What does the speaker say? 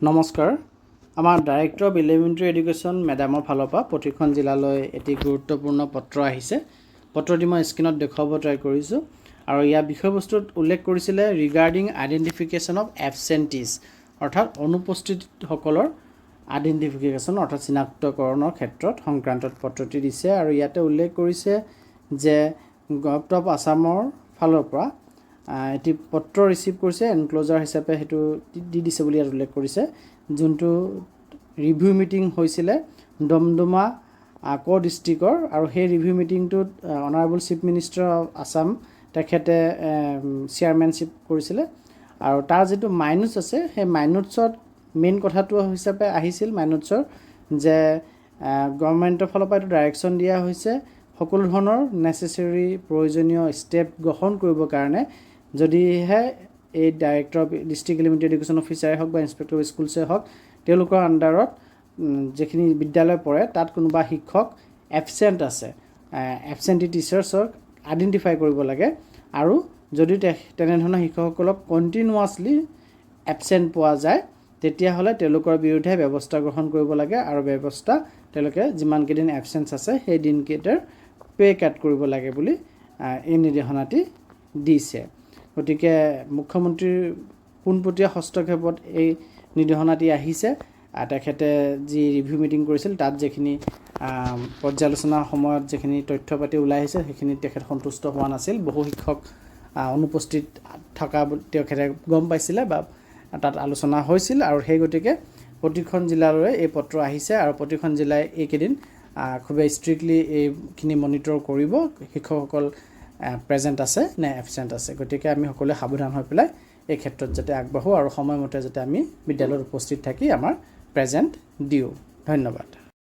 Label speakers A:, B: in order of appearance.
A: নমস্কাৰ আমাৰ director of elementary education মেডামৰ ফালৰ পৰা প্ৰতিখন জিলালৈ এটি গুৰুত্বপূৰ্ণ পত্ৰ আহিছে পত্ৰটি মই স্ক্ৰীনত দেখুৱাব ট্ৰাই কৰিছোঁ আৰু ইয়াৰ বিষয়বস্তুত উল্লেখ কৰিছিলে ৰিগাৰ্ডিং আইডেণ্টিফিকেশ্যন অফ এবচেণ্টিজ অৰ্থাৎ অনুপস্থিতসকলৰ আইডেণ্টিফিকেশ্যন অৰ্থাৎ চিনাক্তকৰণৰ ক্ষেত্ৰত সংক্ৰান্তত পত্ৰটি দিছে আৰু ইয়াতে উল্লেখ কৰিছে যে গভৰ্ণমেণ্ট অফ আছামৰ ফালৰ পৰা এটি পত্ৰ ৰিচিভ কৰিছে এনক্লোজাৰ হিচাপে হেতু দি দিছে বুলি ইয়াত উল্লেখ কৰিছে যোনটো ৰিভিউ মিটিং হৈছিলে দমদমা ক ডিষ্ট্ৰিক্টৰ আৰু সেই ৰিভিউ মিটিংটোত honourable chief minister of Assam তেখেতে চেয়াৰমেনশ্বিপ কৰিছিলে আৰু তাৰ যেটো মাইনুটছ আছে সেই মাইনুটছত মেইন কথাটো হিচাপে আহিছিল মাইনুটছৰ যে গভৰ্ণমেণ্টৰ ফালৰ পৰা ডাইৰেকশ্যন দিয়া হৈছে সকলো ধৰণৰ নেসেসাৰী প্ৰয়োজনীয় ষ্টেপ গ্ৰহণ কৰিবৰ কাৰণে যদিহে এই director of district elementary education অফিচাৰে হওক বা ইনস্পেক্টৰ অফ স্কুলছে হওক তেওঁলোকৰ আণ্ডাৰত যেখিনি বিদ্যালয় পৰে তাত কোনোবা শিক্ষক এবচেণ্ট আছে এবচেণ্টি টিচাৰ্ছক আইডেণ্টিফাই কৰিব লাগে আৰু যদি তেনেধৰণৰ শিক্ষকসকলক কণ্টিনিউৱাছলি এবচেণ্ট পোৱা যায় তেতিয়াহ'লে তেওঁলোকৰ বিৰুদ্ধে ব্যৱস্থা গ্ৰহণ কৰিব লাগে আৰু ব্যৱস্থা তেওঁলোকে যিমান কেইদিন এবচেন্স আছে সেই দিনকেইটাৰ পে কাট কৰিব লাগে বুলি এই নিৰ্দেশনাটি দিছে গতিকে মুখ্যমন্ত্ৰীৰ পোনপটীয়া হস্তক্ষেপত এই নিৰ্দেশনাটি আহিছে তেখেতে যি ৰিভিউ মিটিং কৰিছিল তাত যেখিনি পৰ্যালোচনাৰ সময়ত যেখিনি তথ্য পাতি ওলাই আহিছে সেইখিনি তেখেত সন্তুষ্ট হোৱা নাছিল বহু শিক্ষক অনুপস্থিত থকা তেখেতে গম পাইছিলে বা তাত আলোচনা হৈছিল আৰু সেই গতিকে প্ৰতিখন জিলালৈ এই পত্ৰ আহিছে আৰু প্ৰতিখন জিলাই এইকেইদিন খুবেই ষ্ট্ৰিক্টলি এইখিনি মনিটৰ কৰিব শিক্ষকসকল প্ৰেজেণ্ট আছে নে এবচেণ্ট আছে গতিকে আমি সকলোৱে সাৱধান হৈ পেলাই এই ক্ষেত্ৰত যাতে আগবাঢ়ো আৰু সময়মতে যাতে আমি বিদ্যালয়ত উপস্থিত থাকি আমাৰ প্ৰেজেণ্ট দিওঁ ধন্যবাদ